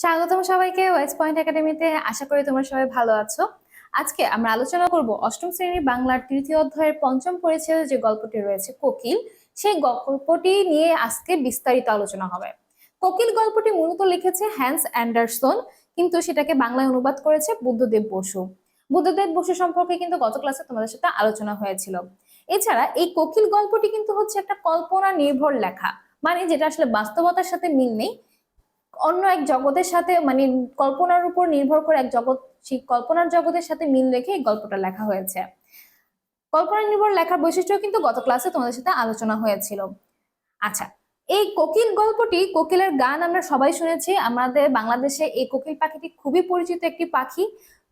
স্বাগতম সবাইকে West point একাডেমিতে। আশা করি তোমরা সবাই ভালো আছো। আজকে আমরা আলোচনা করব অষ্টম শ্রেণীর বাংলার তৃতীয় অধ্যায়ের পঞ্চম পরিচ্ছেদে যে গল্পটি রয়েছে কোকিল, সেই গল্পটি নিয়ে আজকে বিস্তারিত আলোচনা হবে। কোকিল গল্পটি মূলত লিখেছে হ্যান্স অ্যান্ডারসন, কিন্তু সেটাকে বাংলায় অনুবাদ করেছে বুদ্ধদেব বসু। বুদ্ধদেব বসু সম্পর্কে কিন্তু গত ক্লাসে তোমাদের সাথে আলোচনা হয়েছিল। এছাড়া এই কোকিল গল্পটি কিন্তু হচ্ছে একটা কল্পনা নির্ভর লেখা, মানে যেটা আসলে বাস্তবতার সাথে মিল নেই, অন্য এক জগতের সাথে মানে কল্পনার উপর নির্ভর করে এক জগৎ, সেই কল্পনার জগতের সাথে মিল রেখে এই গল্পটা লেখা হয়েছে। কল্পনা নির্ভর লেখার বৈশিষ্ট্য কিন্তু গত ক্লাসে তোমাদের সাথে আলোচনা হয়েছিল। আচ্ছা, এই কোকিল গল্পটি, কোকিলের গান আমরা সবাই শুনেছি। আমাদের বাংলাদেশে এই কোকিল পাখিটি খুবই পরিচিত একটি পাখি।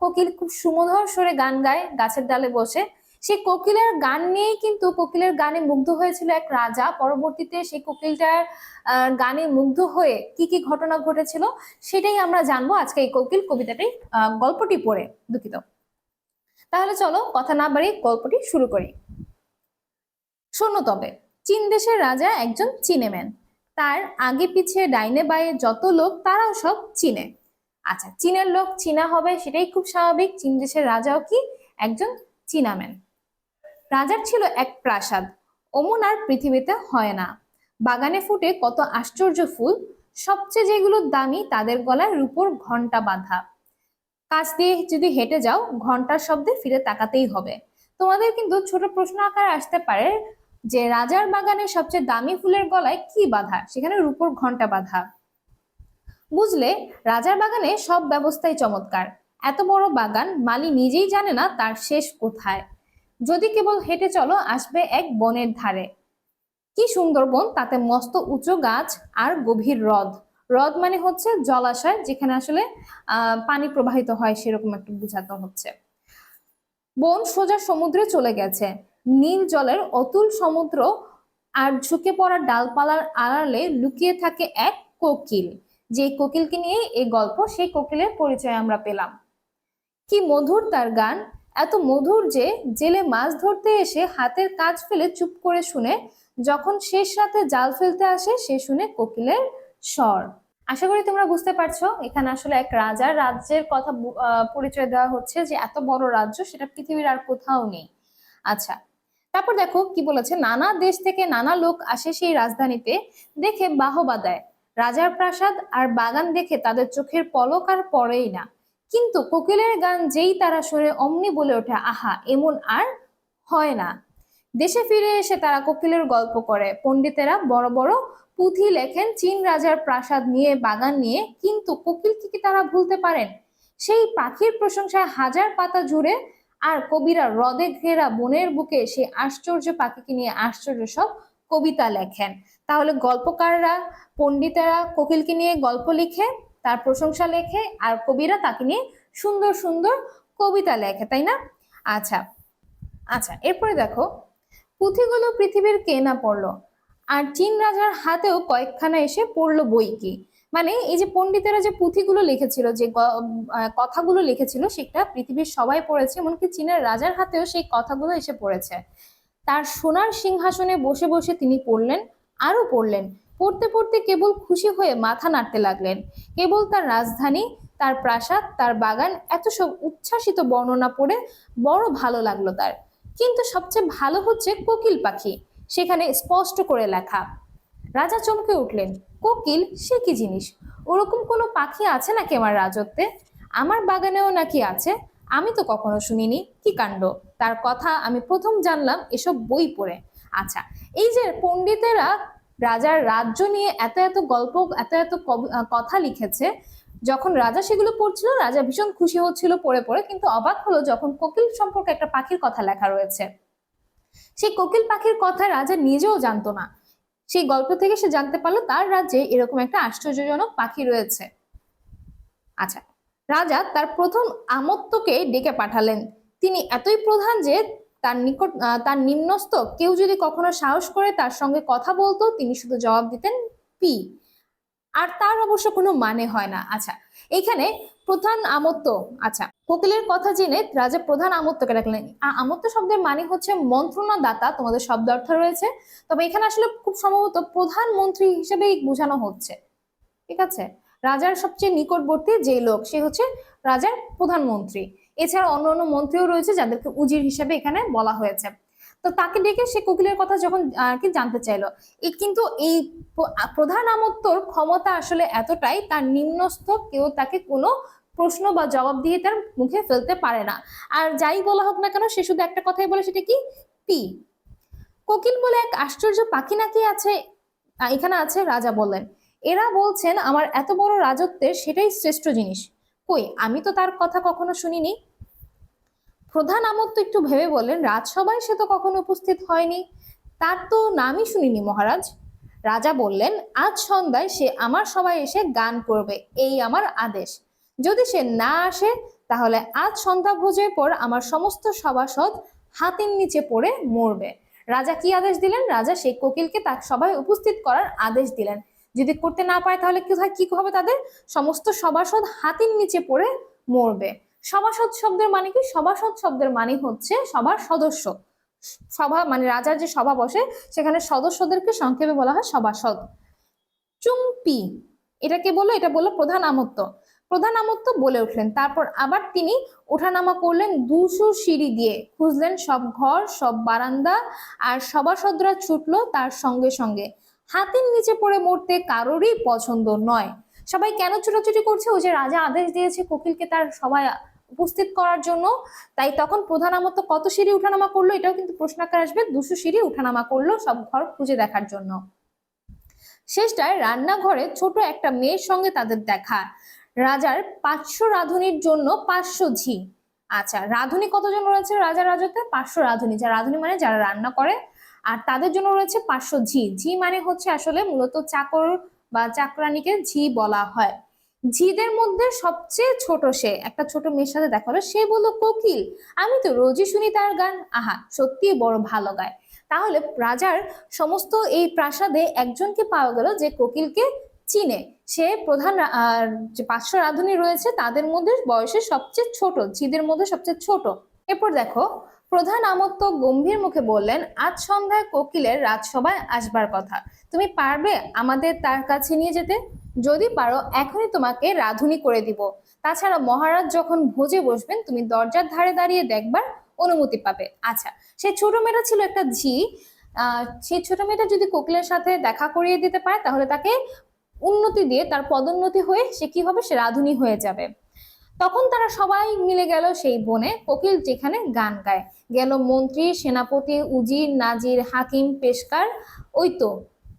কোকিল খুব সুমধুর সুরে গান গায় গাছের ডালে বসে। সেই কোকিলের গান নিয়েই কিন্তু কোকিলের গানে মুগ্ধ হয়েছিল এক রাজা। পরবর্তীতে সেই কোকিলটার গানে মুগ্ধ হয়ে কি কি ঘটনা ঘটেছিল সেটাই আমরা জানবো আজকে এই কোকিল কবিতাটি, গল্পটি পড়ে। দুঃখিত। তাহলে চলো কথা না বাড়ি গল্পটি শুরু করি। শোনো তবে, চীন দেশের রাজা একজন চীনেম্যান। তার আগে পিছিয়ে ডাইনে বায়ে যত লোক তারাও সব চীনে। আচ্ছা, চীনের লোক চীনা হবে সেটাই খুব স্বাভাবিক। চীন দেশের রাজাও কি একজন চীনাম্যান। রাজার ছিল এক প্রাসাদ, অমন আর পৃথিবীতে হয় না। বাগানে ফুটে কত আশ্চর্য ফুল, সবচেয়ে যেগুলো দামি তাদের গলায় রূপোর ঘন্টা বাঁধা। কাছ দিয়ে যদি হেঁটে যাও ঘন্টার শব্দে ফিরে তাকাতেই হবে। তোমাদের কিন্তু ছোট প্রশ্ন আকারে আসতে পারে যে রাজার বাগানে সবচেয়ে দামি ফুলের গলায় কি বাঁধা, সেখানে রূপোর ঘন্টা বাঁধা। বুঝলে, রাজার বাগানে সব ব্যবস্থাই চমৎকার। এত বড় বাগান মালি নিজেই জানে না তার শেষ কোথায়। যদি কেবল হেঁটে চলো আসবে এক বনের ধারে। কি সুন্দর বন, তাতে মস্ত উঁচু গাছ আর গভীর হ্রদ। হ্রদ মানে হচ্ছে জলাশয়, যেখানে আসলে পানি প্রবাহিত হয়, সেরকম একটু বোঝাতে হচ্ছে। বন সোজা সমুদ্রে চলে গেছে। নীল জলের অতুল সমুদ্র আর ঝুঁকে পড়া ডালপালার আড়ালে লুকিয়ে থাকে এক কোকিল। যে কোকিলকে নিয়ে এই গল্প, সেই কোকিলের পরিচয় আমরা পেলাম। কি মধুর তার গান, এত মধুর যে জেলে মাছ ধরতে এসে হাতের কাজ ফেলে চুপ করে শুনে, যখন শেষ রাতে জাল ফেলতে আসে সে শুনে কোকিলের স্বর। আশা করি তোমরা বুঝতে পারছো, এখানে আসলে এক রাজার রাজ্যের কথা পরিচয় দেওয়া হচ্ছে, যে এত বড় রাজ্য সেটা পৃথিবীর আর কোথাও নেই। আচ্ছা, তারপর দেখো কি বলেছে, নানা দেশ থেকে নানা লোক আসে সেই রাজধানীতে, দেখে বাহবা দেয়। রাজার প্রাসাদ আর বাগান দেখে তাদের চোখের পলক আর পড়েই না। কিন্তু কোকিলের গান যেই তারা শোনে অমনি বলে ওঠে, আহা, এমন আর হয় না। দেশে ফিরে এসে তারা কোকিলের গল্প করে। পণ্ডিতেরা বড় বড় পুঁথি লেখেন চীন রাজার প্রাসাদ নিয়ে, বাগান নিয়ে, কিন্তু কোকিলকে কি তারা ভুলতে পারেন? সেই পাখির প্রশংসায় হাজার পাতা জুড়ে, আর কবিরা হ্রদে ঘেরা বনের বুকে সেই আশ্চর্য পাখিকে নিয়ে আশ্চর্য সব কবিতা লেখেন। তাহলে গল্পকাররা, পণ্ডিতেরা কোকিলকে নিয়ে গল্প লিখে, তার প্রশংসা লেখে, আর কবিরা তাকে নিয়ে সুন্দর সুন্দর কবিতা লেখে, তাই না? আচ্ছা আচ্ছা, এরপরে দেখো, পুঁথিগুলো পৃথিবীর কে না পড়লো, আর চীন রাজার হাতেও কয়েকখানা এসে পড়লো বই কি। মানে এই যে পণ্ডিতেরা যে পুঁথিগুলো লিখেছিল, যে কথাগুলো লিখেছিল, সেটা পৃথিবীর সবাই পড়েছে, এমনকি চীনের রাজার হাতেও সেই কথাগুলো এসে পড়েছে। তার সোনার সিংহাসনে বসে বসে তিনি পড়লেন, আরো পড়লেন। পড়তে পড়তে কেবল খুশি হয়ে মাথা নাড়তে লাগলেন। কেবল তার রাজধানী, তার প্রাসাদ, তার বাগান, এত সব উচ্ছ্বাসিত বর্ণনা পড়ে বড় ভালো লাগলো তার। কিন্তু সবচেয়ে ভালো হচ্ছে কোকিল পাখি, সেখানে স্পষ্ট করে লেখা। রাজা চমকে উঠলেন, কোকিল সে কি জিনিস? ওরকম কোনো পাখি আছে নাকি আমার রাজত্বে? আমার বাগানেও নাকি আছে? আমি তো কখনো শুনিনি, কি কাণ্ড! তার কথা আমি প্রথম জানলাম এসব বই পড়ে। আচ্ছা, এই যে পণ্ডিতেরা রাজার রাজ্য নিয়ে এত এত গল্প, এত এত কথা লিখেছে, যখন রাজা সেগুলো পড়ছিল রাজা ভীষণ খুশি হচ্ছিল পড়ে পড়ে, কিন্তু অবাক হলো যখন কোকিল সম্পর্কে একটা পাখির কথা লেখা রয়েছে। সেই কোকিল পাখির কথা রাজা নিজেও জানতো না। সেই গল্প থেকে সে জানতে পারলো তার রাজ্যে এরকম একটা আশ্চর্যজনক পাখি রয়েছে। আচ্ছা, রাজা তার প্রথম আমত্তকে ডেকে পাঠালেন। তিনি এতই প্রধান যে তার নিকট, তার নিম্নস্থ কেউ যদি কখনো সাহস করে তার সঙ্গে কথা বলতো, তিনি শুধু জবাব দিতেন পি, আর তার অবশ্য কোনো মানে হয় না। আচ্ছা, এখানে প্রধান আমত্ত, আচ্ছা, কোকিলের কথা জেনে রাজা প্রধান আমত্তকে ডাকলেন। আমত্ত শব্দের মানে হচ্ছে মন্ত্রণা দাতা, তোমাদের শব্দ অর্থ রয়েছে, তবে এখানে আসলে খুব সম্ভবত প্রধানমন্ত্রী হিসেবেই বোঝানো হচ্ছে। ঠিক আছে, রাজার সবচেয়ে নিকটবর্তী যে লোক সে হচ্ছে রাজার প্রধানমন্ত্রী। এছাড়া অন্য অন্য মন্ত্রীও রয়েছে যাদেরকে উজির হিসেবে এখানে বলা হয়েছে। তো তাকে ডেকে সে কোকিলের কথা যখন আর কি জানতে চাইলো, কিন্তু এই প্রধান আমত্তর ক্ষমতা আসলে এতটাই, তার নিম্নস্থ কেউ তাকে কোনো প্রশ্ন বা জবাব দিয়ে তার মুখে ফেলতে পারে না। আর যাই বলা হোক না কেন সে শুধু একটা কথাই বলে, সেটা কি? পি। কোকিল বলে এক আশ্চর্য পাখি নাকি আছে এখানে আছে? রাজা বললেন, এরা বলছেন আমার এত বড় রাজত্বের সেটাই শ্রেষ্ঠ জিনিস। কই, আমি তো তার কথা কখনো শুনিনি। প্রধান আমত্ত একটু ভেবে বললেন, রাজসভায় সে তো কখনো উপস্থিত হয়নি, তার তো নামই শুনিনি মহারাজ। রাজা বললেন, আজ সন্ধ্যায় সে আমার সভায় এসে গান করবে, এই আমার আদেশ। যদি সে না আসে তাহলে আজ সন্ধ্যা ভোজের পর আমার সমস্ত সভাসদ হাতির নিচে পড়ে মরবে। রাজা কি আদেশ দিলেন? রাজা সেই কোকিলকে তার সভায় উপস্থিত করার আদেশ দিলেন। যদি করতে না পারে তাহলে কি হবে? তাদের সমস্ত সভাসদ হাতির নিচে পড়ে মরবে। সভাসদ শব্দের মানে কি? সভাসদ শব্দের মানে হচ্ছে সভার সদস্য। সভা মানে রাজার যে সভা বসে সেখানে সদস্যদেরকে সংক্ষেপে বলা হয় সভাসদ। চুম্পি, এটাকে বললো, এটা বললো প্রধান আমত্ত। প্রধান আমত্ত বলে উঠলেন, তারপর আবার তিনি ওঠানামা করলেন 200 সিঁড়ি দিয়ে, খুঁজলেন সব ঘর, সব বারান্দা, আর সভাসদরা ছুটলো তার সঙ্গে সঙ্গে। হাতির নিচে পড়ে মরতে কারোরই পছন্দ নয়। সবাই কেন ছুটাছুটি করছে? ওই যে রাজা আদেশ দিয়েছে কোকিলকে তার সভায় উপস্থিত করার জন্য, তাই তখন প্রধান আমত্ত কত সিঁড়ি উঠানামা করলো এটাও কিন্তু প্রশ্ন আকারে আসবে। 200 সিঁড়ি উঠানামা করলো সব ঘর খুঁজে দেখার জন্য। শেষটায় রান্নাঘরে ছোট একটা মেয়ের সঙ্গে তাদের দেখা। রাজার 500 রাঁধুনির জন্য 500 ঝি। আচ্ছা, রাঁধুনি কতজন রয়েছে রাজার রাজত্বে? 500 রাঁধুনি। যারা রাঁধুনি মানে যারা রান্না করে, আর তাদের জন্য রয়েছে 500 ঝি। ঝি মানে হচ্ছে আসলে মূলত চাকর বা চাকরানিকে ঝি বলা হয়। ঝিদের মধ্যে সবচেয়ে ছোট সে, একটা ছোট মেয়ের সাথে দেখা হলো। সে বলল, কোকিল, আমি তো রোজই শুনি তার গান, আহা সত্যি বড় ভালো গায়। তাহলে রাজার সমস্ত এই প্রাসাদে একজনকে পাওয়া গেল যে কোকিলকে চিনে। সে প্রধান যে 500 রাঁধুনি রয়েছে তাদের মধ্যে বয়সে সবচেয়ে ছোট, ঝিদের মধ্যে সবচেয়ে ছোট। এরপর দেখো, প্রধান আমত্ত গম্ভীর মুখে বললেন, আজ সন্ধ্যায় কোকিলের রাজসভায় আসবার কথা। তুমি পারবে আমাদের তার কাছে নিয়ে যেতে? যদি পারো এখনই তোমাকে রাঁধুনি করে দিব। তাছাড়া মহারাজ যখন ভোজে বসবেন তুমি দরজার ধারে দাঁড়িয়ে দেখবার অনুমতি পাবে। আচ্ছা, সেই ছোট মেয়েটা ছিল একটা ঝি। সেই ছোট মেয়েটা যদি কোকিলের সাথে দেখা করিয়ে দিতে পারে তাহলে তাকে উন্নতি দিয়ে তার পদোন্নতি হয়ে সে কি হবে? সে রাঁধুনি হয়ে যাবে। তখন তারা সবাই মিলে গেল সেই বনে। কোকিল যেখানে গান গায়, গেল মন্ত্রী, সেনাপতি, উজির, নাজির, হাকিম, পেশকার। ওই তো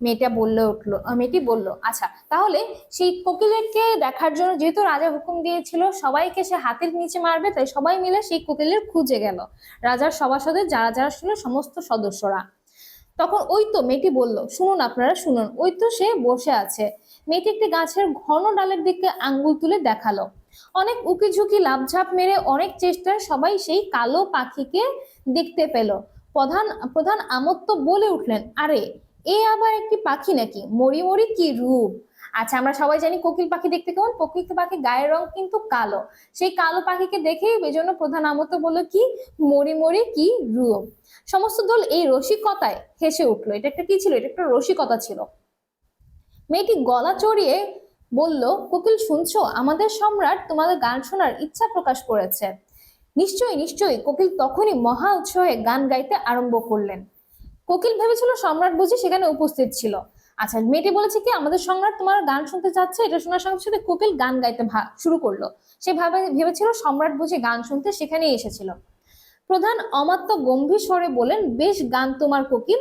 মেয়েটি বলল, আচ্ছা তাহলে সেই কোকিলকে দেখার জন্য, যেহেতু রাজা হুকুম দিয়েছিল সবাইকে সে হাতের নিচে মারবে, তাই সবাই মিলে সেই কোকিলের খুঁজে গেল, রাজার সভাসদের যারা যারা ছিল সমস্ত সদস্যরা। তখন ওই তো মেয়েটি বলল, শুনুন আপনারা শুনুন, ওই তো সে বসে আছে। মেয়েটি একটি গাছের ঘন ডালের দিকে আঙ্গুল তুলে দেখালো। অনেক উকি ঝুঁকি লাফঝাপ মেরে অনেক চেষ্টায় সবাই সেই কালো পাখিকে দেখতে পেল। প্রধান প্রধান আমত্ত বলে উঠলেন, আরে এ আবার একটি পাখি নাকি? মরি মরি কি রূপ! আচ্ছা, আমরা সবাই জানি কোকিল পাখি দেখতে কেমন। কোকিল পাখি গায়ের রং কিন্তু কালো। সেই কালো পাখিকে দেখেই বেজন্য প্রধান আমত্ত বলল, কি মরি মরি কি রূপ! সমস্ত দল এই রসিকতায় হেসে উঠলো। এটা একটা কি ছিল? এটা একটা রসিকতা ছিল। মেয়েটি গলা চড়িয়ে বলল, কোকিল শুনছো? আমাদের সম্রাট তোমাদের গান শোনার ইচ্ছা প্রকাশ করেছে। নিশ্চয়ই নিশ্চয়ই। কোকিল তখনই মহা উৎসাহে গান গাইতে আরম্ভ করলেন। কোকিল ভেবেছিল সম্রাট বুঝি সেখানে উপস্থিত ছিল। আচ্ছা, মেয়েটি বলেছে কি আমাদের সম্রাট তোমার গান শুনতে চাচ্ছে। এটা শোনার সঙ্গে সাথে কোকিল গান গাইতে শুরু করলো। সে ভেবেছিল সম্রাট বুঝি গান শুনতে সেখানেই এসেছিল। প্রধান অমাত্য গম্ভীর স্বরে বলেন, বেশ গান তোমার কোকিল।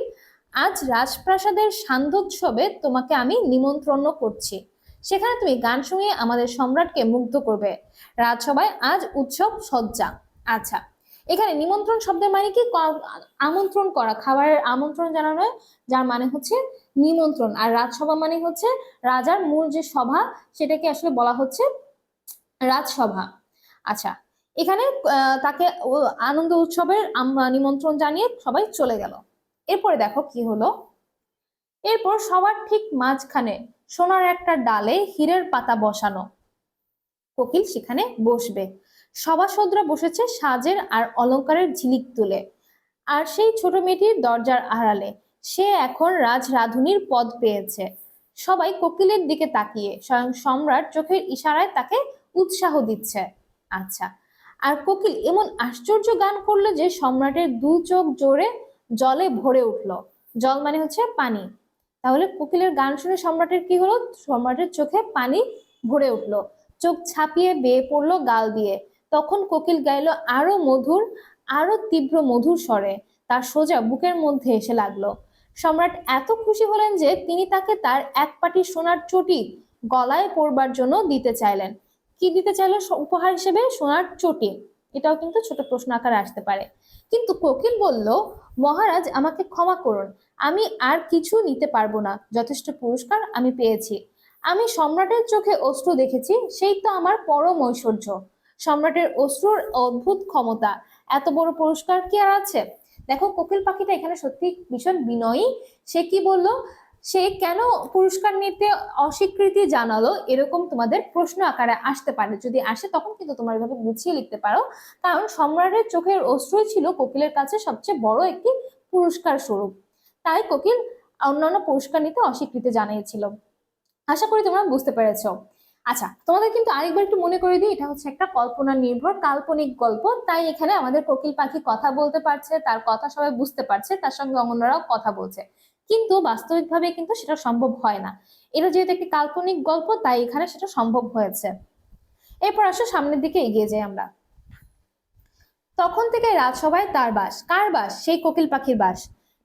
আজ রাজপ্রাসাদের সান্ধ্যোৎসবে তোমাকে আমি নিমন্ত্রণ করছি। সেখানে তুমি গান শুনিয়ে আমাদের সম্রাটকে মুগ্ধ করবে। রাজসভায় আজ উৎসব সজ্জা। আচ্ছা, এখানে নিমন্ত্রণ শব্দের মানে কি? আমন্ত্রণ করা, খাবারের আমন্ত্রণ জানানো, যার মানে হচ্ছে নিমন্ত্রণ। আর রাজসভা মানে হচ্ছে রাজার মূল যে সভা, সেটাকে আসলে বলা হচ্ছে রাজসভা। আচ্ছা, এখানে তাকে আনন্দ উৎসবের নিমন্ত্রণ জানিয়ে সবাই চলে গেল। এরপরে দেখো কি হলো। এরপর সবার ঠিক মাঝখানে সোনার একটা ডালে হীরের পাতা বসানো। কোকিল সেখানে বসবে। সভাসদরা বসেছে সাজের আর অলংকারের ঝিলিক তুলে। আর সেই ছোট মেয়েটির দরজার আড়ালে। সে এখন রাজরাধুনির পদ পেয়েছে। সবাই কোকিলের দিকে তাকিয়ে স্বয়ং সম্রাট চোখের ইশারায় তাকে উৎসাহ দিচ্ছে। আচ্ছা, আর কোকিল এমন আশ্চর্য গান করলো যে সম্রাটের দু চোখ জোরে জলে ভরে উঠলো। জল মানে হচ্ছে পানি। তাহলে কোকিলের গান শুনে সম্রাটের কি হলো? সম্রাটের চোখে পানি ভরে উঠলো, চোখ ছাপিয়ে বেয়ে পড়লো গাল দিয়ে। তখন কোকিল গাইলো আরো মধুর, আরো তীব্র মধুর স্বরে, তার সোজা বুকের মধ্যে এসে লাগলো। সম্রাট এত খুশি হলেন যে তিনি তাকে তার এক পাটি সোনার চটি গলায় পরবার জন্য দিতে চাইলেন। কি দিতে চাইলো উপহার হিসেবে? সোনার চটি। এটাও কিন্তু ছোট প্রশ্ন আকারে আসতে পারে। কিন্তু কোকিল বলল, মহারাজ আমাকে ক্ষমা করুন, আমি আর কিছু নিতে পারবো না, যথেষ্ট পুরস্কার আমি পেয়েছি। আমি সম্রাটের চোখে অশ্রু দেখেছি, সেই তো আমার পরম ঐশ্বর্য। সম্রাটের অশ্রুর অদ্ভুত ক্ষমতা, এত বড় পুরস্কার কি আর আছে? দেখো কোকিল পাখিটা এখানে সত্যি ভীষণ বিনয়ী। সে কি বললো, সে কেন পুরস্কার নিতে অস্বীকৃতি জানালো, এরকম তোমাদের প্রশ্ন আকারে আসতে পারে। যদি আসে তখন কিন্তু তোমরা এভাবে গুছিয়ে লিখতে পারো, কারণ সম্রাটের চোখের অশ্রুই ছিল কোকিলের কাছে সবচেয়ে বড় একটি পুরস্কার স্বরূপ। তাই কোকিল অন্যান্য পুরস্কার নিতে অস্বীকৃতি জানিয়েছিল। আশা করি তোমরা বুঝতে পেরেছো। আচ্ছা, তোমাদের কিন্তু আরেকবার একটু মনে করে দিই, এটা হচ্ছে একটা কল্পনা নির্ভর কাল্পনিক গল্প। তাই এখানে আমাদের কোকিল পাখি কথা বলতে পারছে, তার কথা সবাই বুঝতে পারছে, তার সঙ্গে অন্যরাও কথা বলছে, কিন্তু বাস্তবিকভাবে কিন্তু সেটা সম্ভব হয় না। এটা যেহেতু একটি কাল্পনিক গল্প, তাই এখানে সেটা সম্ভব হয়েছে। এরপর আসো সামনের দিকে এগিয়ে যাই আমরা। তখন থেকে রাজসভায় তার বাস। কার বাস? সেই কোকিল পাখির বাস,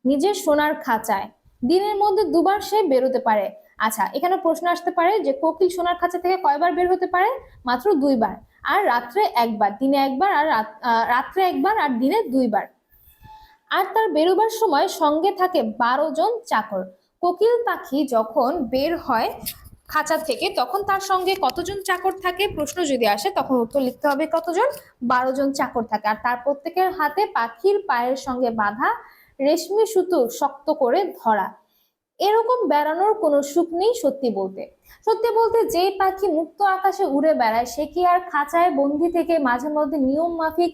নিজের সোনার খাঁচায়। দিনের মধ্যে দুবার সে বেরোতে পারে। আচ্ছা, এখানে প্রশ্ন আসতে পারে যে কোকিল সোনার খাঁচা থেকে কয়বার বের হতে পারে? মাত্র দুইবার। আর রাত্রে একবার, দিনে একবার, আর রাত্রে একবার, আর দিনে দুইবার। আর তার বেরোবার সময় সঙ্গে থাকে 12 জন চাকর। কোকিল পাখি যখন বের হয় খাঁচা থেকে, তখন তার সঙ্গে কতজন চাকর থাকে? প্রশ্ন যদি আসে তখন উত্তর লিখতে হবে কতজন? 12 জন চাকর থাকে। আর তার প্রত্যেকের হাতে পাখির পায়ের সঙ্গে বাঁধা রেশমি সুতো শক্ত করে ধরা। এরকম বেড়ানোর কোনো সুখ নেই সত্যি বলতে। সত্যি বলতে, যে পাখি মুক্ত আকাশে উড়ে বেড়ায় সে কি আর খাঁচায় বন্দি থেকে মাঝে মধ্যে নিয়ম মাফিক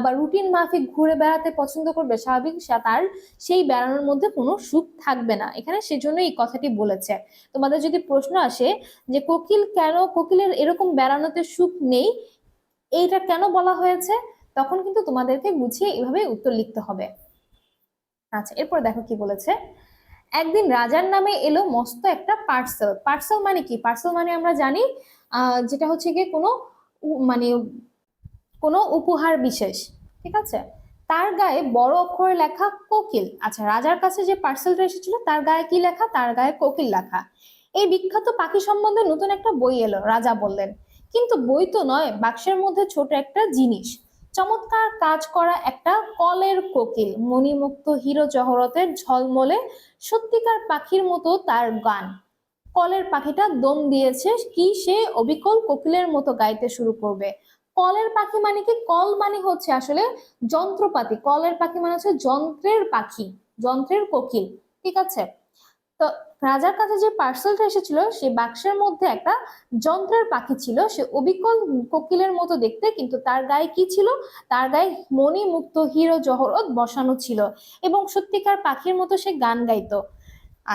বা রুটিন মাফিক ঘুরে বেড়াতে পছন্দ করবে? স্বাভাবিক, তার সেই বেড়ানোর মধ্যে কোনো সুখ থাকবে না। এখানে সেজন্য এই কথাটি বলেছে। তোমাদের যদি প্রশ্ন আসে যে কোকিল কেন, কোকিলের এরকম বেড়ানোতে সুখ নেই, এইটা কেন বলা হয়েছে, তখন কিন্তু তোমাদেরকে গুছিয়ে এভাবে উত্তর লিখতে হবে। আচ্ছা, এরপর দেখো কি বলেছে। একদিন রাজার নামে এলো মস্ত একটা পার্সেল। পার্সেল মানে কি? পার্সেল মানে আমরা জানি যেটা হচ্ছে গিয়ে কোনো মানে কোনো উপহার বিশেষ, ঠিক আছে। তার গায়ে বড় অক্ষরে লেখা কোকিল। আচ্ছা, রাজার কাছে যে পার্সেলটা এসেছিল তার গায়ে কি লেখা? তার গায়ে কোকিল লেখা। এই বিখ্যাত পাখি সম্বন্ধে নতুন একটা বই এলো, রাজা বললেন। কিন্তু বই তো নয়, বাক্সের মধ্যে ছোট একটা জিনিস, চমৎকার কাজ করা একটা কলের কোকিল, মণিমুক্ত হিরো জহরতের ঝলমলে সত্যিকার পাখির মতো তার গান। কলের পাখিটা দম দিয়েছে কি সে অবিকল কোকিলের মতো গাইতে শুরু করবে। কলের পাখি মানে কি? কল মানে হচ্ছে আসলে যন্ত্রপাতি, কলের পাখি মানে হচ্ছে যন্ত্রের পাখি, যন্ত্রের কোকিল, ঠিক আছে। তো রাজার কাছে যে পার্সেলটা এসেছিল সে বাক্সের মধ্যে একটা যন্ত্রের পাখি ছিল, সে অবিকল কোকিলের মতো দেখতে, কিন্তু তার গায়ে কি ছিল? তার গায়ে মণিমুক্ত হিরো জহরত বসানো ছিল, এবং সত্যিকার পাখির মতো সে গান গাইতো।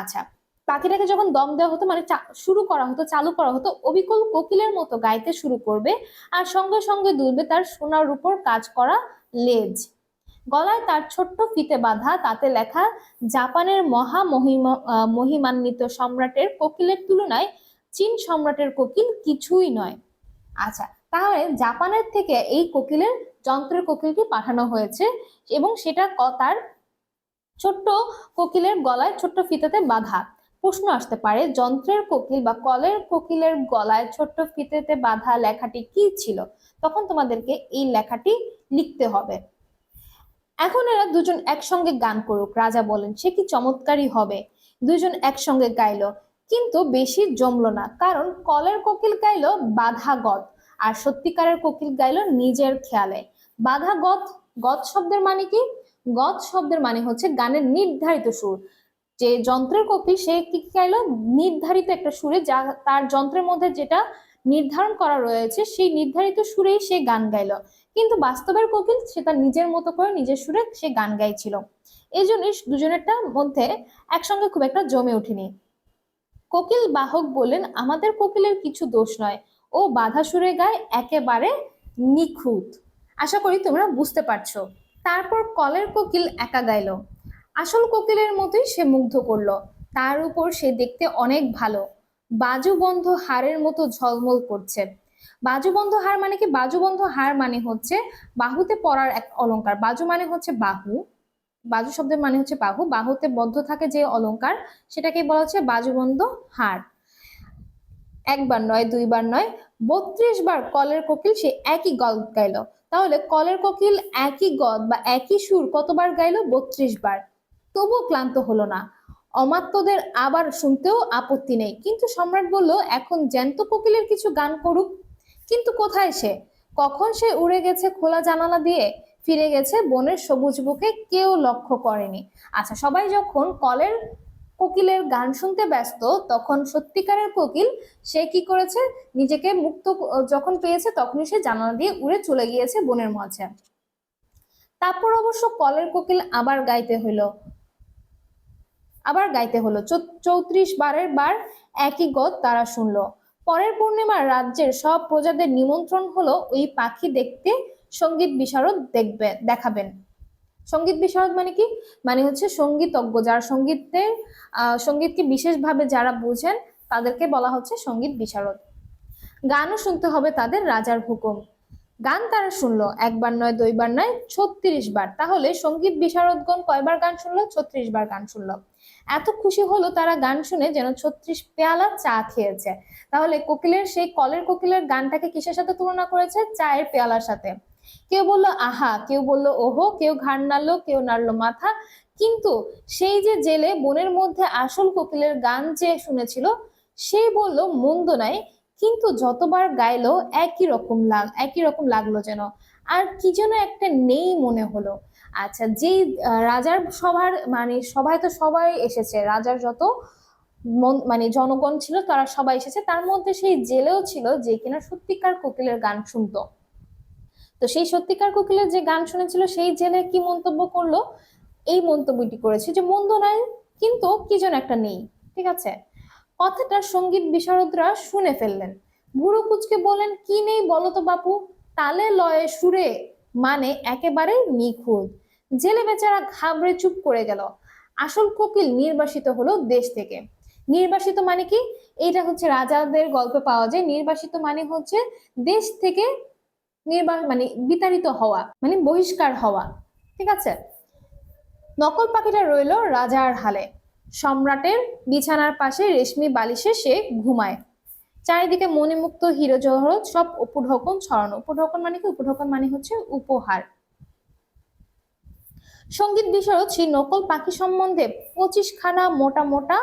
আচ্ছা, পাখিটাকে যখন দম দেওয়া হতো, মানে শুরু করা হতো, চালু করা হতো, অবিকল কোকিলের মতো গাইতে শুরু করবে, আর সঙ্গে সঙ্গে দুলবে তার সোনার উপর কাজ করা লেজ। গলায় তার ছোট্ট ফিতে বাঁধা, তাতে লেখা জাপানের মহিমান্বিত সম্রাটের কোকিলের তুলনায় চীন সম্রাটের কোকিল কিছুই নয়। আচ্ছা, তাহলে জাপানের থেকে এই কোকিলের যন্ত্রের কোকিলটি পাঠানো হয়েছে, এবং সেটা তার ছোট্ট কোকিলের গলায় ছোট্ট ফিতাতে বাঁধা। প্রশ্ন আসতে পারে, যন্ত্রের কোকিল বা কলের কোকিলের গলায় ছোট্ট ফিতেতে বাঁধা লেখাটি কি ছিল? তখন তোমাদেরকে এই লেখাটি লিখতে হবে। এখন এরা দুজন একসঙ্গে গান করুক, রাজা বলেন। সে কি চমৎকারই হবে। দুজন একসঙ্গে গাইলো, কিন্তু বেশি জমলো না, কারণ কলের কোকিল গাইলো বাধা গত, আর সত্যিকারের কোকিল গাইলো নিজের খেয়ালে। বাধা গত, গত শব্দের মানে কি? গত শব্দের মানে হচ্ছে গানের নির্ধারিত সুর। যে যন্ত্রের কোকিল সে কি গাইলো? নির্ধারিত একটা সুরে, যা তার যন্ত্রের মধ্যে যেটা নির্ধারণ করা রয়েছে সেই নির্ধারিত সুরেই সে গান গাইলো। কিন্তু বাস্তবের কোকিল সে তার নিজের মতো করে নিজের সুরে সে গান গাইছিল। এই জন্য দুজনেরটা মধ্যে একসঙ্গে খুব একটা জমে ওঠেনি। কোকিল বাহক বললেন, আমাদের কোকিলের কিছু দোষ নয়, ও বাধা সুরে গায় একেবারে নিখুঁত। আশা করি তোমরা বুঝতে পারছো। তারপর কলের কোকিল একা গাইলো। আসল কোকিলের মতোই সে মুগ্ধ করলো। তার উপর সে দেখতে অনেক ভালো, বাজুবন্ধ হাড়ের মতো ঝলমল করছে। বাজুবন্ধ হাড় মানে কি? বাজুবন্ধ হাড় মানে হচ্ছে বাহুতে পরার এক অলংকার। বাজু মানে হচ্ছে বাহু, বাজু শব্দের মানে হচ্ছে বাহু, বাহুতে বদ্ধ থাকে যে অলংকার সেটাকে বলা হচ্ছে বাজুবন্ধ হাড়। একবার নয়, দুইবার নয়, 32 বার কলের কোকিল সে একই গদ গাইলো। তাহলে কলের কোকিল একই গদ বা একই সুর কতবার গাইলো? 32 বার। তবুও ক্লান্ত হলো না। অমাত্যদের আবার শুনতেও আপত্তি নেই, কিন্তু সম্রাট বলল, এখন জ্যান্ত কোকিলের কিছু গান করুক। কিন্তু কোথায় সে? কখন সে উড়ে গেছে খোলা জানালা দিয়ে, ফিরে গেছে বনের সবুজ বুকে, কেউ লক্ষ্য করেনি। আচ্ছা, সবাই যখন কলের কোকিলের গান শুনতে ব্যস্ত, তখন সত্যিকারের কোকিল সে কি করেছে? নিজেকে মুক্ত যখন পেয়েছে তখনই সে জানালা দিয়ে উড়ে চলে গিয়েছে বনের মাঝে। তারপর অবশ্য কলের কোকিল আবার গাইতে হলো 34 বারের বার একই গদ তারা শুনলো। পরের পূর্ণিমার রাজ্যের সব প্রজাদের নিমন্ত্রণ হলো ওই পাখি দেখতে, সঙ্গীত বিশারদ দেখাবেন। সঙ্গীত বিশারদ মানে কি? মানে হচ্ছে সঙ্গীতজ্ঞ, যারা সঙ্গীতকে বিশেষভাবে যারা বুঝেন তাদেরকে বলা হচ্ছে সঙ্গীত বিশারদ। গানও শুনতে হবে তাদের, রাজার হুকুম। গান তারা শুনলো, একবার নয়, দুইবার নয়, 36 বার। তাহলে সঙ্গীত বিশারদগণ কয়বার গান শুনলো? 36 বার গান শুনলো। এত খুশি হলো তারা গান শুনে যেন 36 পেয়ালা চা খেয়েছে। তাহলে কলের কোকিলের গানটাকে কিসের সাথে তুলনা করেছে? চায়ের পেয়ালার সাথে। কেউ বললো আহা, কেউ বললো ওহো, কেউ ঘাড় নাড়লো, কেউ নাড়লো মাথা। কিন্তু সেই যে জেলে বনের মধ্যে আসল কোকিলের গান যে শুনেছিল, সে বলল মন্দ নাই, কিন্তু যতবার গাইলো একই রকম লাগলো যেন, আর কি যেন একটা নেই মনে হলো। আচ্ছা, যেই রাজার সভায় তো সবাই এসেছে, রাজার যত মানে জনগণ ছিল তারা সবাই এসেছে, তার মধ্যে সেই জেলেও ছিল যে কিনা সত্যিকার কোকিলের গান শুনতো। তো সেই সত্যিকার কোকিলের যে গান শুনেছিল, সেই জেলে কি মন্তব্য করলো? এই মন্তব্যটি করেছে যে মন্দ নাই, কিন্তু কি যেন একটা নেই। ঠিক আছে, কথাটা সঙ্গীত বিশারদরা শুনে ফেললেন। বুড়ো কুচকে বলেন, কি নেই বলো তো বাপু? তালে লয়ে সুরে, মানে একেবারে নিখুঁত। জেলে বেচারা ঘাবড়ে চুপ করে গেল। আসল কোকিল নির্বাসিত হলো দেশ থেকে। নির্বাসিত মানে কি? এটা হচ্ছে রাজাদের গল্পে পাওয়া যায়। নির্বাসিত মানে হচ্ছে দেশ থেকে মানে বিতাড়িত হওয়া, মানে বহিষ্কার হওয়া। ঠিক আছে, নকল পাখিটা রইল রাজার হালে। সম্রাটের বিছানার পাশে রেশমি বালিশে সে ঘুমায়। চারিদিকে মণিমুক্ত হিরো জহরত সব উপঢৌকন ছড়ানো। উপঢৌকন মানে কি? উপঢৌকন মানে হচ্ছে উপহার। সঙ্গীত বিশারদ সেই নকল পাখি সম্বন্ধে 25 খানা মোটা মোটা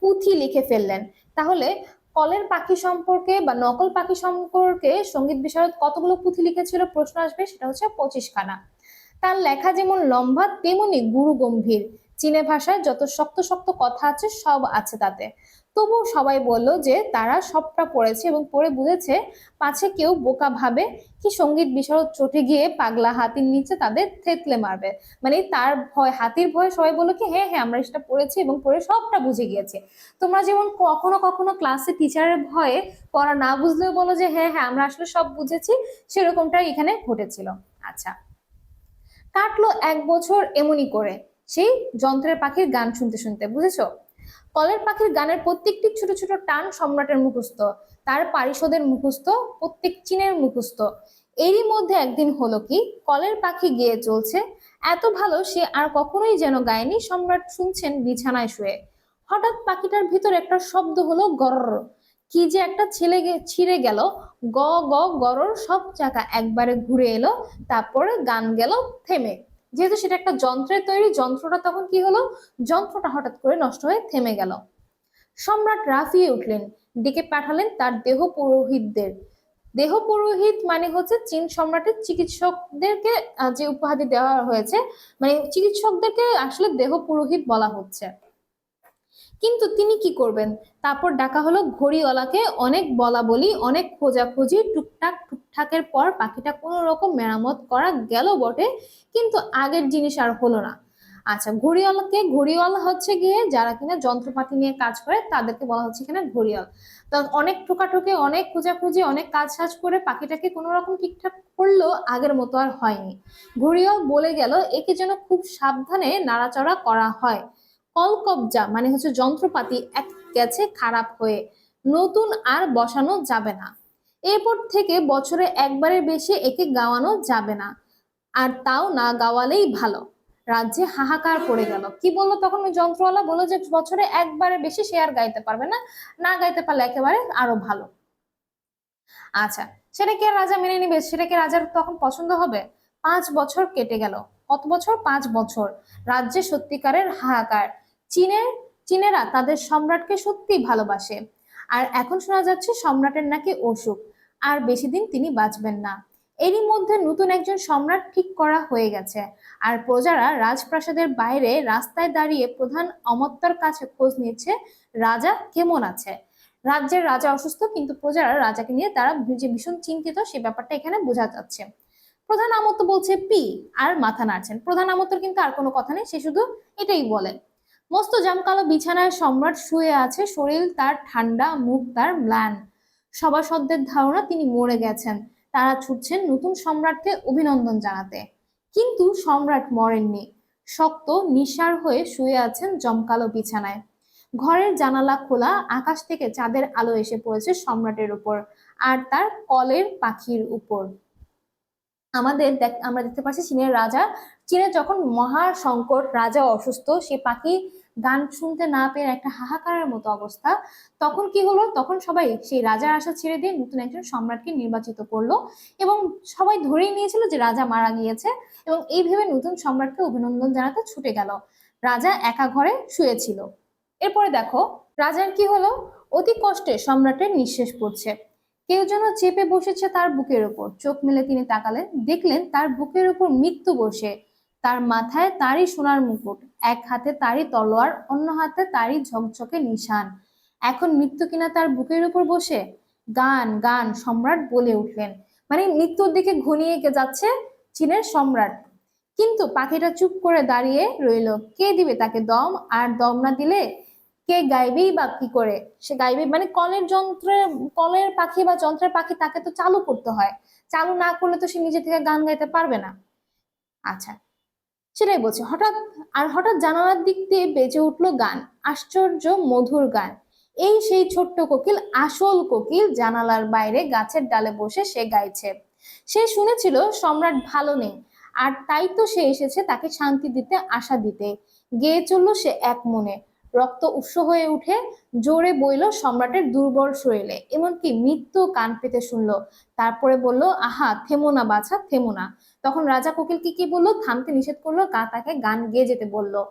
পুঁথি লিখে ফেললেন। তাহলে কলের পাখি সম্পর্কে বা নকল পাখি সম্পর্কে সঙ্গীত বিশারদ কতগুলো পুঁথি লিখেছিল? প্রশ্ন আসবে, সেটা হচ্ছে 25 খানা। তার লেখা যেমন লম্বা তেমনি গুরু গম্ভীর। চীনে ভাষায় যত শক্ত শক্ত কথা আছে সব আছে তাতে। তবু সবাই বলল যে তারা সবটা পড়েছে এবং পড়ে বুঝেছে, পাছে কেউ বোকা ভাবে কি সঙ্গীত বিশারদ চটে গিয়ে পাগলা হাতির নিচে তাদের থেতলে মারবে। মানে তার ভয়, হাতির ভয়ে সবাই বললো কি হ্যাঁ হ্যাঁ আমরা সেটা পড়েছি এবং পড়ে সবটা বুঝে গিয়েছি। তোমরা যেমন কখনো কখনো ক্লাসে টিচারের ভয়ে পড়া না বুঝলেও বলো যে হ্যাঁ হ্যাঁ আমরা আসলে সব বুঝেছি, সেরকমটাই এখানে ঘটেছিল। আচ্ছা, কাটলো 1 বছর এমনি করে সেই যন্ত্রের পাখির গান শুনতে শুনতে। বুঝেছো? কলের পাখির গানের প্রত্যেকটি ছোট ছোট টান সম্রাটের মুখস্থ, তার পারিষদের মুখস্থ, প্রত্যেক চীনের মুখস্থ। এরই মধ্যে একদিন হলো কি, কলের পাখি গেয়ে চলছে এত ভালো সে আর কখনোই যেন গায়নি। সম্রাট শুনছেন বিছানায় শুয়ে। হঠাৎ পাখিটার ভিতর একটা শব্দ হলো, গরর। কি যে একটা ছিঁড়ে গেল। গ গ গরর, সব চাকা একবারে ঘুরে এলো। তারপরে গান গেল থেমে। যেহেতু সেটা একটা যন্ত্রের তৈরি, যন্ত্রটা তখন কি হলো? যন্ত্রটা হঠাৎ করে নষ্ট হয়ে থেমে গেল। সম্রাট রাফিয়ে উঠলেন, ডেকে পাঠালেন তার দেহ পুরোহিতদের। দেহ পুরোহিত মানে হচ্ছে চীন সম্রাটের চিকিৎসকদেরকে যে উপাধি দেওয়া হয়েছে, মানে চিকিৎসকদেরকে আসলে দেহ পুরোহিত বলা হচ্ছে। কিন্তু তিনি কি করবেন? তারপর ডাকা হলো ঘড়িওয়ালাকে। অনেক বলা বলি, অনেক খোঁজাখুঁজি, টুকটাকের পর পাখিটা কোনো রকম মেরামত করা গেল বটে, কিন্তু আগের জিনিস আর হলো না। আচ্ছা, ঘড়িওয়ালা হচ্ছে গিয়ে যারা কিনা যন্ত্রপাতি নিয়ে কাজ করে তাদেরকে বলা হচ্ছে এখানে ঘড়িয়াল। তো অনেক ঠোকাঠুকি, অনেক খোঁজাখুঁজি, অনেক কাজ সাজ করে পাখিটাকে কোনো রকম ঠিকঠাক করলেও আগের মতো আর হয়নি। ঘড়িয়াল বলে গেল একে যেন খুব সাবধানে নাড়াচাড়া করা হয়। কলকবজা মানে হচ্ছে যন্ত্রপাতি এক গেছে খারাপ হয়ে, নতুন আর বসানো যাবে না। এরপর থেকে বছরে একবারের বেশি একে গাওয়ানো যাবে না, আর তাও না গাওয়ালেই ভালো। রাজ্যে হাহাকার পড়ে গেল। কি বললো তখন ওই যন্ত্রওয়ালা? বললো যে বছরে একবারে বেশি সে আর গাইতে পারবে না, না গাইতে পারলে একেবারে আরো ভালো। আচ্ছা, সেটা কি আর রাজা মেনে নিবে? সেটা কি রাজার তখন পছন্দ হবে? 5 বছর কেটে গেল। কত বছর? 5 বছর। রাজ্যে সত্যিকারের হাহাকার। চীনের চীনেরা তাদের সম্রাটকে সত্যি ভালোবাসে। আর এখন শোনা যাচ্ছে সম্রাটের নাকি অসুখ, আর বেশি দিন তিনি বাঁচবেন না। এরই মধ্যে নতুন একজন সম্রাট ঠিক করা হয়ে গেছে, আর প্রজারা রাজপ্রাসাদের বাইরে রাস্তায় দাঁড়িয়ে প্রধান অমাত্যর কাছে খোঁজ নিচ্ছে রাজা কেমন আছে। রাজ্যের রাজা অসুস্থ, কিন্তু প্রজারা রাজাকে নিয়ে তারা যে ভীষণ চিন্তিত সে ব্যাপারটা এখানে বোঝা যাচ্ছে। প্রধান আমত্ত বলছে পি, আর মাথা নাড়ছেন। প্রধান আমত্তর কিন্তু আর কোনো কথা নেই, সে শুধু এটাই বলে। মস্ত জামকালো বিছানায় সম্রাট শুয়ে আছে, শরীর তার ঠান্ডা, মুখ তার ম্লান। সভাসদদের ধারণা তিনি মরে গেছেন। তারা ছুটছেন নতুন সম্রাটকে অভিনন্দন জানাতে। কিন্তু সম্রাট মরেননি। শক্ত নিঃসার হয়ে শুয়ে আছেন জমকালো বিছানায়। ঘরের জানালা খোলা, আকাশ থেকে চাঁদের আলো এসে পড়েছে সম্রাটের উপর আর তার কলের পাখির উপর। আমরা দেখতে পাচ্ছি চীনের রাজা, চীনের যখন মহা সংকট, রাজা অসুস্থ, সে পাখি গান শুনতে না পেয়ে একটা হাহাকারের মতো অবস্থা। তখন কি হলো? তখন সবাই সেই রাজার আশা ছেড়ে দিয়ে নতুন একজন সম্রাটকে নির্বাচিত করলো, এবং সবাই ধরেই নিয়েছিল যে রাজা মারা গিয়েছে, এবং এই ভেবে নতুন সম্রাটকে অভিনন্দন জানাতে ছুটে গেল। রাজা একা ঘরে শুয়েছিল। এরপরে দেখো রাজার কি হলো। অতি কষ্টে সম্রাটের নিঃশ্বাস পড়ছে। কেউ যেন চেপে বসেছে তার বুকের উপর। চোখ মেলে তিনি তাকালেন, দেখলেন তার বুকের উপর মৃত্যু বসে। তার মাথায় তারই সোনার মুকুট, এক হাতে তারই তলোয়ার, অন্য হাতে তারই ঝকঝকে নিশান। এখন মৃত্যু কিনা তার বুকের উপর বসে। গান গান, সম্রাট বলে উঠলেন। মানে মৃত্যুর দিকে ঘনিয়ে যাচ্ছে চীনের সম্রাট। কিন্তু পাখিটা চুপ করে দাঁড়িয়ে রইল। কে দিবে তাকে দম? আর দম না দিলে কে গাইবেই বা কি করে? সে গাইবে মানে কলের পাখি বা যন্ত্রের পাখি, তাকে তো চালু করতে হয়। চালু না করলে তো সে নিজে থেকে গান গাইতে পারবে না। আচ্ছা, সেটাই বলছে। হঠাৎ জানালার দিক দিয়ে বেজে উঠলো গান, আশ্চর্য মধুর গান। এই সেই ছোট্ট কোকিল, আসল কোকিল, জানালার বাইরে গাছের ডালে বসে সে গাইছে। সে শুনেছিল সম্রাট ভালো নেই, আর তাই তো সে এসেছে তাকে শান্তি দিতে, আশা দিতে। গেয়ে চলল সে এক মনে। রক্ত উৎস হয়ে উঠে জোরে বইল সম্রাটের দুর্বল শরীরে, এমনকি মৃত্যু কান পেতে শুনলো। তারপরে বলল, আহা থেমো না বাছা, থেমো না। তখন রাজা কোকিলকে কি বললো? থামতে নিষেধ করলো, তাকে গান গেয়ে যেতে বললো।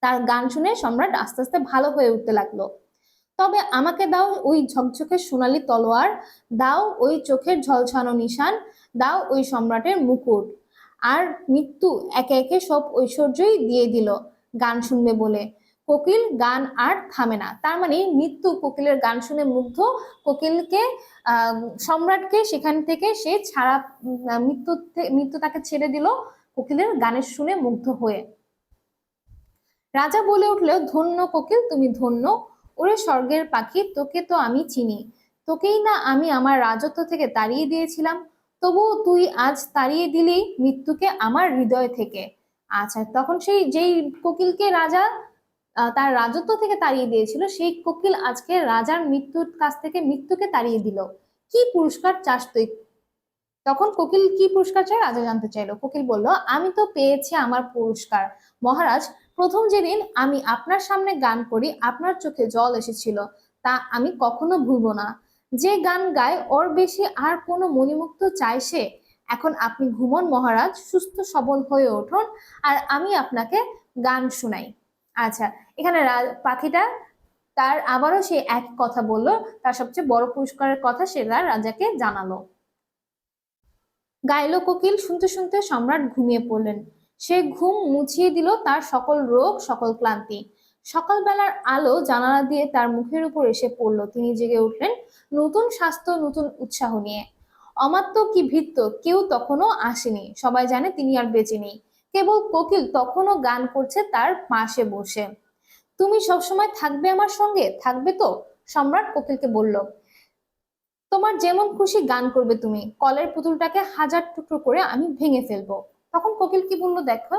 তার গান শুনে সম্রাট আস্তে আস্তে ভালো হয়ে উঠতে লাগলো। তবে আমাকে দাও ওই ঝকঝকে সোনালী তলোয়ার, দাও ওই চোখের ঝলসানো নিশান, দাও ওই সম্রাটের মুকুট। আর মৃত্যু একে একে সব ঐশ্বর্যই দিয়ে দিল গান শুনবে বলে। কোকিল গান আর থামে না। তার মানে মৃত্যু কোকিলের গান শুনে মুগ্ধ। কোকিলকে আহ সম্রাটকে সেখান থেকে সে ছাড়া, মৃত্যু তাকে ছেড়ে দিল কোকিলের গানের শুনে মুগ্ধ হয়ে। রাজা বলে উঠল, ধন্য কোকিল, তুমি ধন্য। ওরে স্বর্গের পাখি, তোকে তো আমি চিনি। তোকেই না আমি আমার রাজত্ব থেকে তাড়িয়ে দিয়েছিলাম, তবুও তুই আজ তাড়িয়ে দিলি মৃত্যুকে আমার হৃদয় থেকে। আচ্ছা, তখন সেই যেই কোকিলকে রাজা তার রাজত্ব থেকে তাড়িয়ে দিয়েছিল, সেই কোকিল আজকে রাজার মৃত্যুর কাছ থেকে মৃত্যুকে তাড়িয়ে দিল। কি পুরস্কার চাস তুই? তখন কোকিল কি পুরস্কার চায় রাজা জানতে চাইলো। কোকিল বলল, আমি তো পেয়েছি আমার পুরস্কার মহারাজ। প্রথম যেদিন আমি আপনার সামনে গান করি, আপনার চোখে জল এসেছিল, তা আমি কখনো ভুলবো না। যে গান গায় ওর বেশি আর কোনো মণিমুক্ত চায় সে। এখন আপনি ঘুমন মহারাজ, সুস্থ সবল হয়ে উঠুন, আর আমি আপনাকে গান শুনাই। আচ্ছা, এখানে পাখিটা তার আবারও সে এক কথা বললো, তার সবচেয়ে বড় পুরস্কারের কথা সে তার রাজাকে জানালো। গাইলো কোকিল। শুনতে শুনতে সম্রাট ঘুমিয়ে পড়লেন। সে ঘুম মুছিয়ে দিল তার সকল রোগ, সকল ক্লান্তি। সকালবেলার আলো জানালা দিয়ে তার মুখের উপর এসে পড়ল। তিনি জেগে উঠলেন নতুন স্বাস্থ্য, নতুন উৎসাহ নিয়ে। অমাত্য কি ভৃত্য কেউ তখনও আসেনি। সবাই জানে তিনি আর বেঁচে নেই, কেবল কোকিল তখনও গান করছে তার পাশে বসে। তুমি সবসময় থাকবে আমার সঙ্গে, থাকবে তো? সম্রাট কোকিলকে বলল। তোমার যেমন খুশি গান করবে তুমি, কলের পুতুলটাকে হাজার টুকরো করে আমি ভেঙে ফেলবো। তখন কোকিল কি বললো দেখো।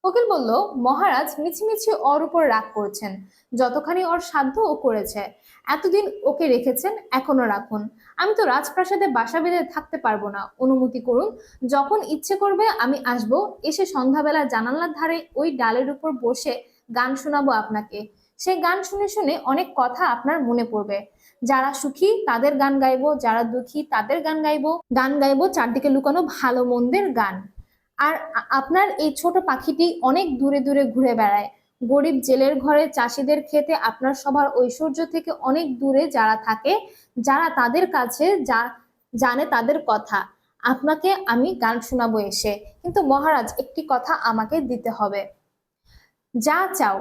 কোকিল বলল, মহারাজ মিছিমিছি ওর উপর রাগ করছেন। যতখানি ওর সাধ্য ও করেছে। এতদিন ওকে রেখেছেন, এখনো রাখুন। আমি তো রাজপ্রাসাদে বাসা বেঁধে থাকতে পারবো না, অনুমতি করুন। যখন ইচ্ছে করবে আমি আসবো, এসে সন্ধ্যাবেলা জানালার ধারে ওই ডালের উপর বসে গান শোনাবো আপনাকে। সেই গান শুনে শুনে অনেক কথা আপনার মনে পড়বে। যারা সুখী তাদের গান গাইবো, যারা দুঃখী তাদের গান গাইবো। গান গাইবো চারদিকে লুকানো ভালো মন্দের গান। আর আপনার এই ছোট পাখিটি অনেক দূরে দূরে ঘুরে বেড়ায়। গরিব জেলের ঘরে, চাষিদের ক্ষেতে, আপনার সবার ঐশ্বর্য থেকে অনেক দূরে যারা থাকে, যারা তাদের কাছে জানে তাদের কথা। আপনাকে আমি গান শোনাবো এসে। কিন্তু মহারাজ, একটি কথা আমাকে দিতে হবে। যা চাও,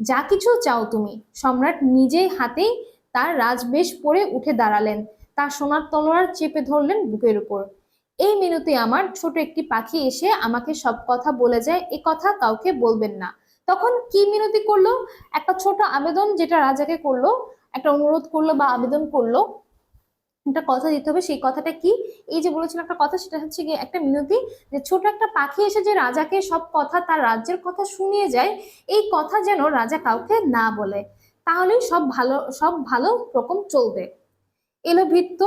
যা কিছু চাও তুমি। সম্রাট নিজেই হাতেই তার রাজবেশ পরে উঠে দাঁড়ালেন। তার সোনার তলোয়ার চেপে ধরলেন বুকের উপর। এই মিনতি আমার ছোট একটি পাখি এসে আমাকে সব কথা বলে যায়, এ কথা কাউকে বলবেন না। তখন কি মিনতি করলো? একটা ছোট আবেদন, যেটা রাজাকে করলো, একটা অনুরোধ করলো বা আবেদন করলো, একটা কথা দিতে হবে। সেই কথাটা কি? এই যে বলেছিল একটা কথা, সেটা হচ্ছে গিয়ে একটা মিনতি, যে ছোট একটা পাখি এসে যে রাজাকে সব কথা, তার রাজ্যের কথা শুনিয়ে যায়, এই কথা যেন রাজা কাউকে না বলে। তাহলেই সব ভালো রকম চলবে। এলো ভৃত্য,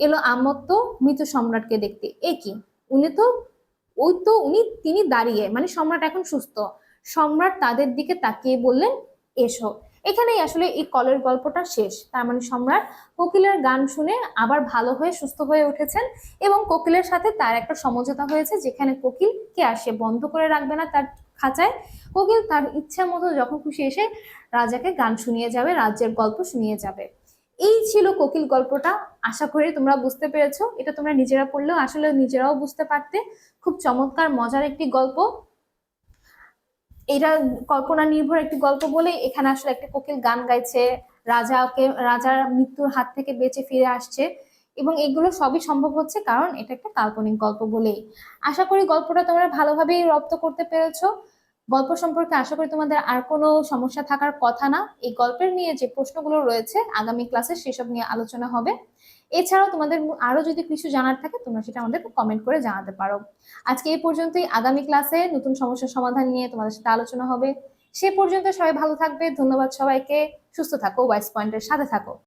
এলো আমত্ত মৃত সম্রাটকে দেখতে। এ কি, উনি তো তিনি দাঁড়িয়ে, মানে সম্রাট এখন সুস্থ। সম্রাট তাদের দিকে তাকিয়ে বললেন, এসো। এখানেই আসলে এই কলের গল্পটা শেষ। তার মানে সম্রাট কোকিলের গান শুনে আবার ভালো হয়ে সুস্থ হয়ে উঠেছেন, এবং কোকিলের সাথে তার একটা সমঝোতা হয়েছে, যেখানে কোকিলকে আর সে বন্ধ করে রাখবে না তার খাঁচায়। কোকিল তার ইচ্ছা মতো যখন খুশি এসে রাজাকে গান শুনিয়ে যাবে, রাজ্যের গল্প শুনিয়ে যাবে। এই ছিল কোকিল গল্পটা। আশা করি তোমরা বুঝতে পেরেছো। এটা তোমরা নিজেরা পড়লেও আসলে নিজেরাও বুঝতে পারতে। খুব চমৎকার মজার একটি গল্প। এটা কল্পনা নির্ভর একটি গল্প বলে এখানে আসলে একটা কোকিল গান গাইছে, রাজার মৃত্যুর হাত থেকে বেঁচে ফিরে আসছে, এবং এগুলো সবই সম্ভব হচ্ছে কারণ এটা একটা কাল্পনিক গল্প বলেই। আশা করি গল্পটা তোমরা ভালোভাবেই রপ্ত করতে পেরেছো। গল্প সম্পর্কে আশা করি তোমাদের আর কোনো সমস্যা থাকার কথা না। এই গল্পের নিয়ে যে প্রশ্নগুলো রয়েছে আগামী ক্লাসে সেসব নিয়ে আলোচনা হবে। এছাড়াও তোমাদের আরো যদি কিছু জানার থাকে তোমরা সেটা আমাদেরকে কমেন্ট করে জানাতে পারো। আজকে এই পর্যন্তই। আগামী ক্লাসে নতুন সমস্যার সমাধান নিয়ে তোমাদের সাথে আলোচনা হবে। সে পর্যন্ত সবাই ভালো থাকবে। ধন্যবাদ সবাইকে। সুস্থ থাকো, ওয়াইস পয়েন্টের সাথে থাকো।